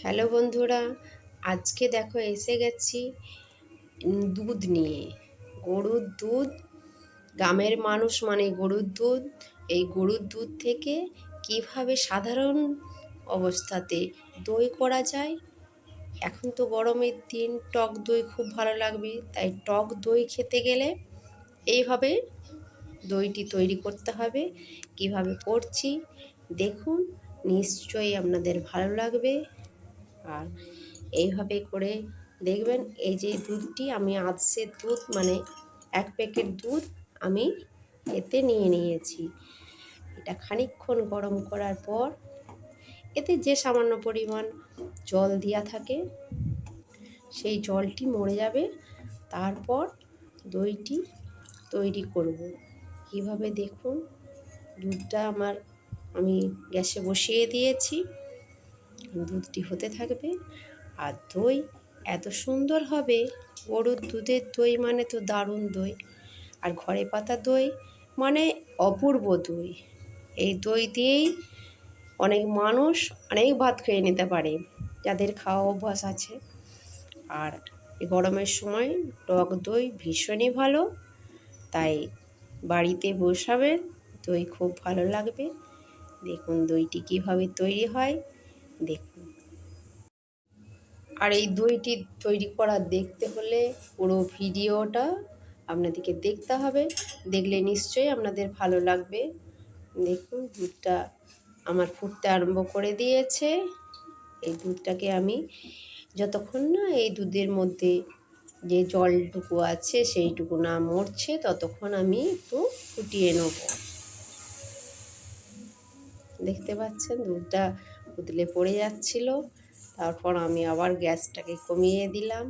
Hello বন্ধুরা, আজকে দেখো এসে গেছি দুধ নিয়ে। গরুর দুধ, গ্রামের মানুষ মানে গরুর দুধ। এই গরুর দুধ থেকে কিভাবে সাধারণ অবস্থাতে দই করা যায়। এখন তো গরমের দিন, টক দই খুব ভালো লাগবে, তাই টক দই খেতে গেলে এইভাবে দইটি তৈরি করতে হবে। কিভাবে করছি দেখুন, নিশ্চয়ই আপনাদের ভালো লাগবে। আর এইভাবে করে দেখবেন। এই যে দুধটি আমি আধসের দুধ মানে 1 প্যাকেট দুধ আমি এতে নিয়ে নিয়েছি। এটা খানিকক্ষণ গরম করার পর এতে যে সামান্য পরিমাণ জল দেওয়া থাকে সেই জলটি মরে যাবে। তারপর দইটি তৈরি করব। কিভাবে দেখুন, দুধটা আমি গ্যাসে বসিয়ে দিয়েছি, দুধটি হতে থাকবে। আর দই এত সুন্দর হবে, গরুর দুধের দই মানে তো দারুণ দই। আর ঘরে পাতা দই মানে অপূর্ব দই। এই দই দিয়েই অনেক মানুষ অনেক ভাত খেয়ে নিতে পারে, যাদের খাওয়া অভ্যাস আছে। আর এই গরমের সময় টক দই ভীষণই ভালো, তাই বাড়িতে বসাবে, দই খুব ভালো লাগবে। দেখুন দইটি কীভাবে তৈরি হয় দেখুন। আর এই দইটি তৈরি করা দেখতে হলে পুরো ভিডিওটা আপনাদেরকে দেখতে হবে, দেখলে নিশ্চয়ই আপনাদের ভালো লাগবে। দেখুন দুধটা আমার ফুটতে আরম্ভ করে দিয়েছে। এই দুধটাকে আমি যতক্ষণ না এই দুধের মধ্যে যে জলটুকু আছে সেইটুকু না মরছে ততক্ষণ আমি একটু ফুটিয়ে নেব। দেখতে পাচ্ছেন দুধটা উতলে পড়ে যাচ্ছিল, তারপর আমি আবার গ্যাসটাকে কমিয়ে দিলাম।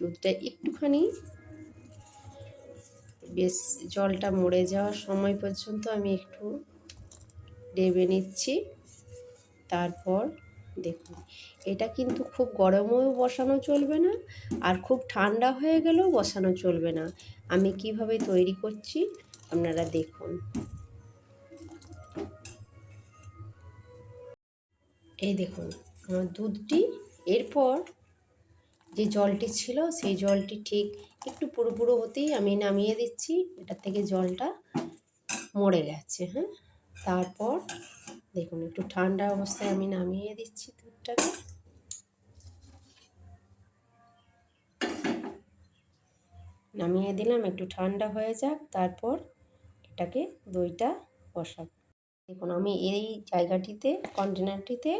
দুধটা একটুখানি বেশ জলটা মরে যাওয়ার সময় পর্যন্ত আমি একটু ডেবে নিচ্ছি। তারপর দেখুন, এটা কিন্তু খুব গরমেও বসানো চলবে না, আর খুব ঠান্ডা হয়ে গেলেও বসানো চলবে না। আমি কিভাবে তৈরি করছি আপনারা দেখুন। এই দেখুন আমার দুধটি, এরপর যে জলটি ছিল সেই জলটি ঠিক একটু পুরো পুরো হতেই আমি নামিয়ে দিচ্ছি। এটার থেকে জলটা মরে গেছে। হ্যাঁ, তারপর দেখুন একটু ঠান্ডা অবস্থায় আমি নামিয়ে দিচ্ছি দুধটাকে। নামিয়ে দিলাম, একটু ঠান্ডা হয়ে যাক, তারপর এটাকে দইটা বসাবো। দেখুন আমি এই জায়গাটিতে, কন্টেনারটিতে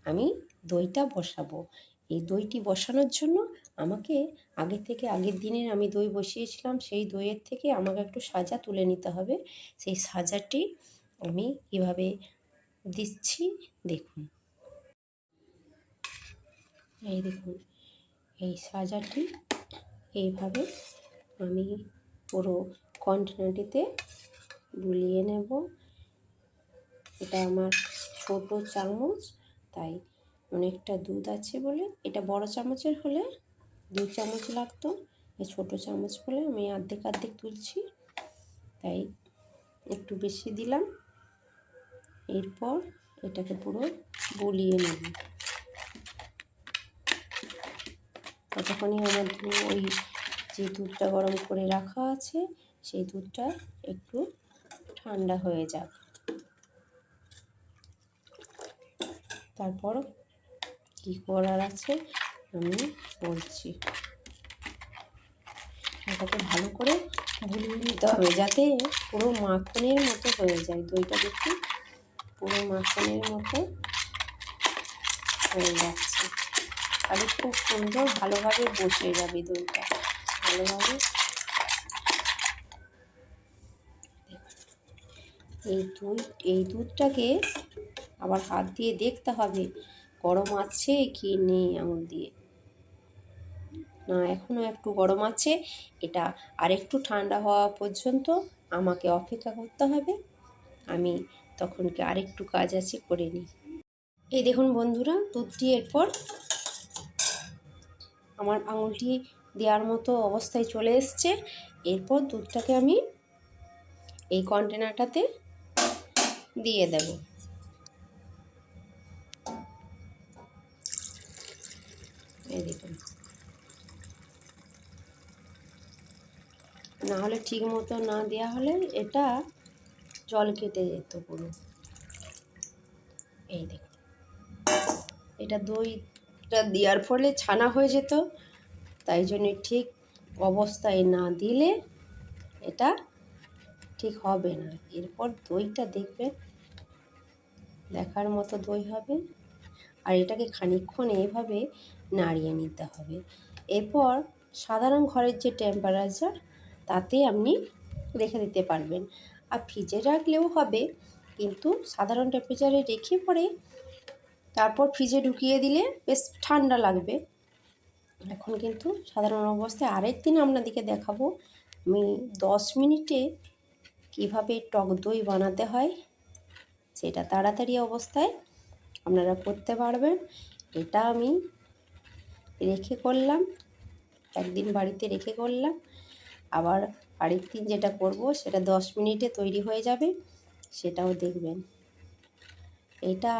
আমি দইটা বসাবো। এই দইটি বসানোর জন্য আমাকে আগের দিনের আমি দই বসিয়েছিলাম, সেই দইয়ের থেকে আমাকে একটু সাজা তুলে নিতে হবে। সেই সাজাটি আমি কীভাবে দিচ্ছি দেখুন। এই দেখুন এই সাজাটি এইভাবে আমি পুরো কন্টেনারটিতে বুলিয়ে নেব। এটা আমার ছোট চামচ, তাই অনেকটা দুধ আছে বলে, এটা বড় চামচের হলে 2 চামচ লাগতো, এই ছোট চামচ বলে আমি অর্ধেক তুলছি, তাই একটু বেশি দিলাম। এরপর এটাকে পুরো বুলিয়ে নেব। ততক্ষণই আমার ওই যে দুধটা গরম করে রাখা আছে সেই দুধটা একটু ঠান্ডা হয়ে যাক। তারপর কি করার আছে আমি বলছি। এটাকে ভালো করে গুলিয়ে নিতে হবে যাতে পুরো মাখনের মতো হয়ে যায়। দইটা দেখুন পুরো মাখনের মতো হয়ে যাচ্ছে, আর খুব সুন্দর ভালোভাবে বসে যাবে দইটা ভালোভাবে। এই দুধটাকে আবার হাত দিয়ে দেখতে হবে গরম আছে কি নেই। আঙুল দিয়ে না, এখনও একটু গরম আছে। এটা আরেকটু ঠান্ডা হওয়া পর্যন্ত আমাকে অপেক্ষা করতে হবে। আমি তখনকে আরেকটু কাজ আছে করে নিই। এই দেখুন বন্ধুরা, দুধটি এরপর আমার আঙুলটি দেওয়ার মতো অবস্থায় চলে এসছে। এরপর দুধটাকে আমি এই কন্টেনারটাতে দিয়ে দেব। না হলে ঠিক মতো না দেওয়া হলে এটা জল কেটে যেত পুরো। এই দেখুন, এটা দইটা দেওয়ার ফলে ছানা হয়ে যেত, তাই জন্যে ঠিক অবস্থায় না দিলে এটা ঠিক হবে না। এরপর দইটা দেখবেন দেখার মতো দই হবে। আর এটাকে খানিকক্ষণ এইভাবে নাড়িয়ে নিতে হবে। এরপর সাধারণ ঘরের যে টেম্পারেচার তাতে আপনি রেখে দিতে পারবেন, আর ফ্রিজে রাখলেও হবে, কিন্তু সাধারণ টেম্পারেচারে রেখে পরে তারপর ফ্রিজে ঢুকিয়ে দিলে বেশ ঠান্ডা লাগবে। এখন কিন্তু সাধারণ অবস্থায় আরেকদিন আপনাদেরকে দেখাবো আমি 10 মিনিটে কীভাবে টক দই বানাতে হয়, সেটা তাড়াতাড়ি অবস্থায় আপনারা করতে পারবেন। এটা আমি রেখে করলাম, একদিন বাড়িতে রেখে করলাম, আবার আরেক দিন যেটা করব সেটা 10 মিনিটে তৈরি হয়ে যাবে, সেটাও দেখবেন। এটা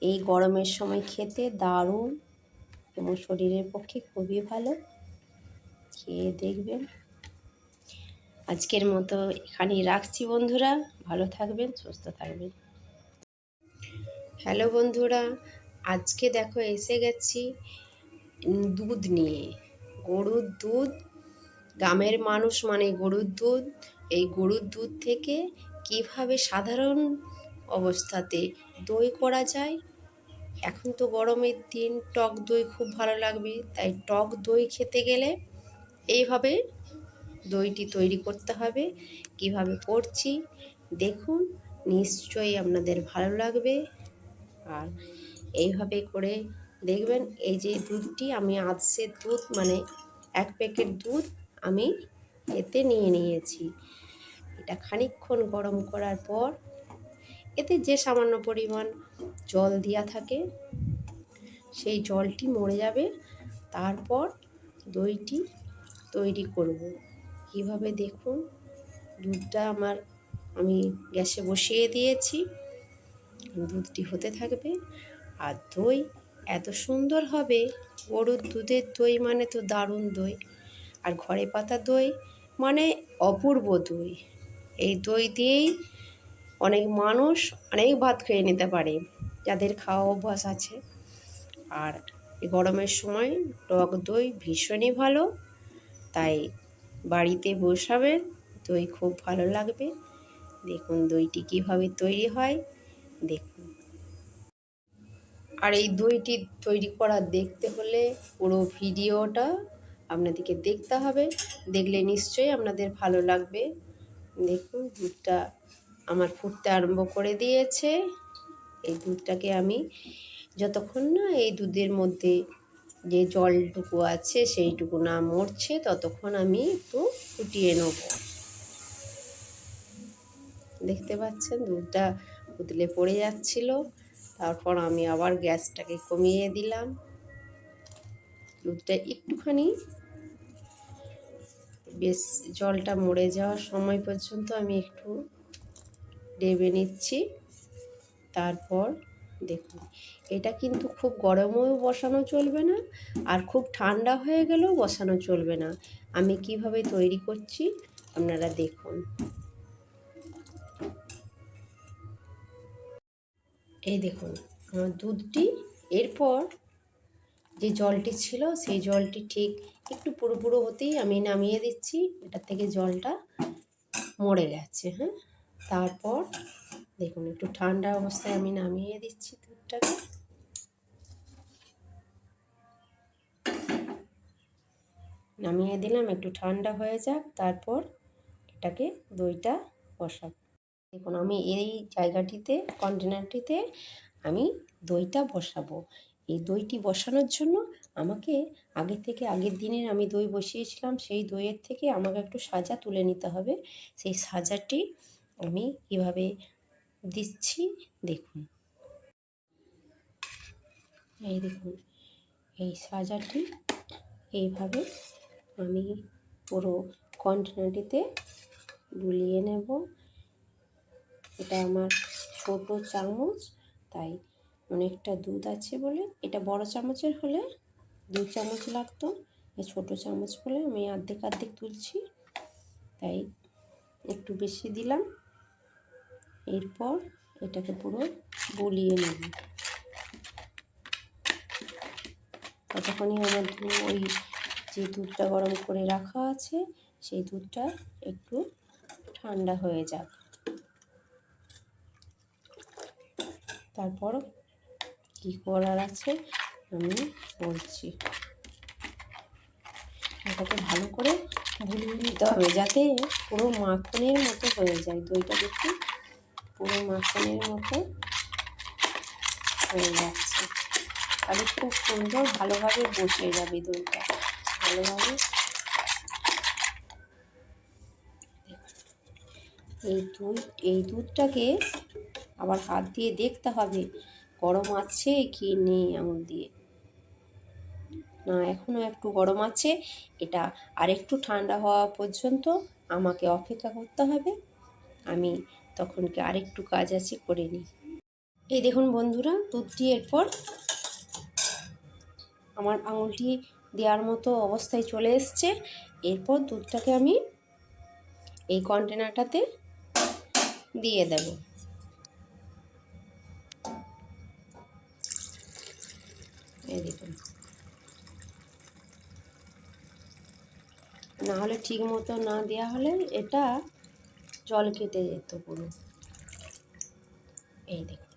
এই গরমের সময় খেতে দারুণ এবং শরীরের পক্ষে খুবই ভালো, খেয়ে দেখবেন। আজকের মতো এখানেই রাখছি বন্ধুরা, ভালো থাকবেন, সুস্থ থাকবেন। হ্যালো বন্ধুরা, আজকে দেখো এসে গেছি দুধ নিয়ে। গরুর দুধ, গ্রামের মানুষ মানে গরুর দুধ, এই গরুর দুধ থেকে কিভাবে সাধারণ অবস্থাতে দই করা যায়। এখন তো গরমের দিন, টক দই খুব ভালো লাগবে, তাই টক দই খেতে গেলে এইভাবে দইটি তৈরি করতে হবে। কিভাবে করছি দেখুন, নিশ্চয়ই আপনাদের ভালো লাগবে। আর এইভাবে করে দেখবেন। এই যে দুধটি আমি আধসের দুধ মানে 1 প্যাকেট দুধ আমি এতে নিয়ে নিয়েছি। এটা খানিকক্ষণ গরম করার পর এতে যে সামান্য পরিমাণ জল দেওয়া থাকে সেই জলটি মরে যাবে। তারপর দইটি তৈরি করব কিভাবে দেখুন। দুধটা আমি গ্যাসে বসিয়ে দিয়েছি, দুধটি হতে থাকবে। আর দই এত সুন্দর হবে, গরুর দুধের দই মানে তো দারুণ দই, আর ঘরে পাতা দই মানে অপূর্ব দই। এই দই দিয়েই অনেক মানুষ অনেক ভাত খেয়ে নিতে পারে, যাদের খাওয়া অভ্যাস আছে। আর এই গরমের সময় টক দই ভীষণই ভালো, তাই বাড়িতে বসাবেন, দই খুব ভালো লাগবে। দেখুন দইটি কীভাবে তৈরি হয় দেখুন। আর এই দইটি তৈরি করা দেখতে হলে পুরো ভিডিওটা আপনাদেরকে দেখতে হবে, দেখলে নিশ্চয়ই আপনাদের ভালো লাগবে। দেখুন দুধটা আমার ফুটতে আরম্ভ করে দিয়েছে। এই দুধটাকে আমি যতক্ষণ না এই দুধের মধ্যে যে জলটুকু আছে সেইটুকু না মরছে ততক্ষণ আমি একটু ফুটিয়ে নেব। দেখতে পাচ্ছেন দুধটা উতলে পড়ে যাচ্ছিল, তারপর আমি আবার গ্যাসটাকে কমিয়ে দিলাম। দুধটা একটুখানি বেশ জলটা মরে যাওয়ার সময় পর্যন্ত আমি একটু ডেবে নিচ্ছি। তারপর দেখুন, এটা কিন্তু খুব গরমেও বসানো চলবে না, আর খুব ঠান্ডা হয়ে গেলেও বসানো চলবে না। আমি কিভাবে তৈরি করছি আপনারা দেখুন। এই দেখুন আমার দুধটি, এরপর যে জলটি ছিল সেই জলটি ঠিক একটু পুরো পুরো হতেই আমি নামিয়ে দিচ্ছি। এটা থেকে জলটা মরে গেছে। হ্যাঁ, তারপর দেখুন একটু ঠান্ডা অবস্থায় আমি নামিয়ে দিচ্ছি দুধটাকে। নামিয়ে দিলাম, একটু ঠান্ডা হয়ে যাক, তারপর এটাকে দইটা বসাবো। দেখুন আমি এই জায়গাটিতে কন্টেনারটিতে আমি দইটা বসাবো। এই দইটি বসানোর জন্য আমাকে আগের দিনের আমি দই বসিয়েছিলাম, সেই দইয়ের থেকে আমাকে একটু সাজা তুলে নিতে হবে। সেই সাজাটি আমি কীভাবে দিচ্ছি দেখুন। এই দেখুন এই সাজাটি এইভাবে আমি পুরো কন্টেনারটিতে গুলিয়ে নেব। এটা আমার ছোট চামচ, তাই অনেকটা দুধ আছে বলে, এটা বড় চামচের হলে 2 চামচ লাগতো, এই ছোট চামচ বলে আমি অর্ধেক তুলছি। তাই একটু বেশি দিলাম। এরপর এটাকে পুরো গলিয়ে নেব। ততক্ষণই আমার ওই যে দুধটা গরম করে রাখা আছে সেই দুধটা একটু ঠান্ডা হয়ে যাক। তারপর কি করার আছে আমি বলছি। এটাকে ভালো করে গুলিয়ে নিতে হবে যাতে পুরো মাখনের মতো হয়ে যায়। দইটা দেখি পুরো মাখনের মতো হয়ে যাচ্ছে। তাহলে খুব সুন্দর ভালোভাবে বসে যাবে দইটা ভালোভাবে। এই দুধটাকে আবার হাত দিয়ে দেখতে হবে গরম আছে কি নেই আঙুল দিয়ে। না, এখনও একটু গরম আছে। এটা আরেকটু ঠান্ডা হওয়া পর্যন্ত আমাকে অপেক্ষা করতে হবে। আমি তখনকে আরেকটু কাজ আছে করে নিই। এই দেখুন বন্ধুরা, দুধটি এরপর আমার আঙুলটি দেওয়ার মতো অবস্থায় চলে এসছে। এরপর দুধটাকে আমি এই কন্টেনারটাতে দিয়ে দেব। এই দেখুন, না হলে ঠিক মতো না দেওয়া হলে এটা জল কেটে যেত পুরো। এই দেখুন,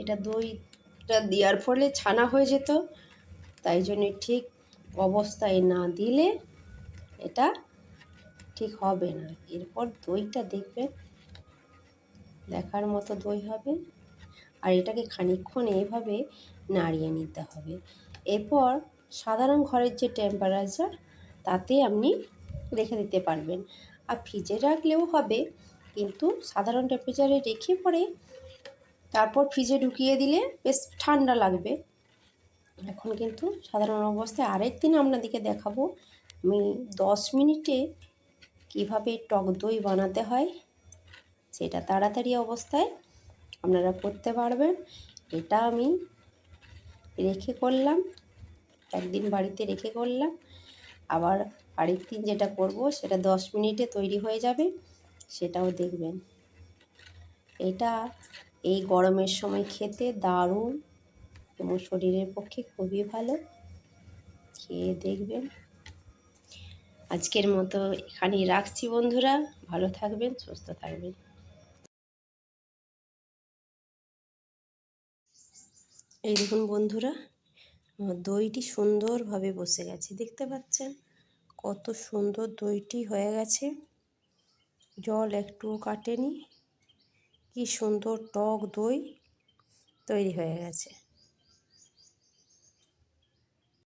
এটা দইটা দেওয়ার ফলে ছানা হয়ে যেত, তাই জন্যে ঠিক অবস্থায় না দিলে এটা ঠিক হবে না। এরপর দইটা দেখবেন দেখার মতো দই হবে। আর এটাকে খানিকক্ষণ এইভাবে নাড়িয়ে নিতে হবে। এরপর সাধারণ ঘরের যে টেম্পারেচার তাতে আপনি রেখে দিতে পারবেন। আর ফ্রিজে রাখলেও হবে, কিন্তু সাধারণ টেম্পারেচারে রেখে পরে তারপর ফ্রিজে ঢুকিয়ে দিলে বেশ ঠান্ডা লাগবে। এখন কিন্তু সাধারণ অবস্থায় আরেকদিন আপনাদেরকে দেখাবো আমি 10 মিনিটে কীভাবে টক দই বানাতে হয়, সেটা তাড়াতাড়ি অবস্থায় আপনারা করতে পারবেন। এটা আমি রেখে করলাম, একদিন বাড়িতে রেখে করলাম, আবার আরেকদিন যেটা করব সেটা 10 মিনিটে তৈরি হয়ে যাবে, সেটাও দেখবেন। এটা এই গরমের সময় খেতে দারুণ এবং শরীরের পক্ষে খুবই ভালো। খেয়ে দেখবেন। আজকের মতো এখানেই রাখছি বন্ধুরা, ভালো থাকবেন, সুস্থ থাকবেন। এই দেখুন বন্ধুরা, আমার দইটি সুন্দরভাবে বসে গেছে, দেখতে পাচ্ছেন কত সুন্দর দইটি হয়ে গেছে, জল একটুও কাটেনি, কি সুন্দর টক দই তৈরি হয়ে গেছে।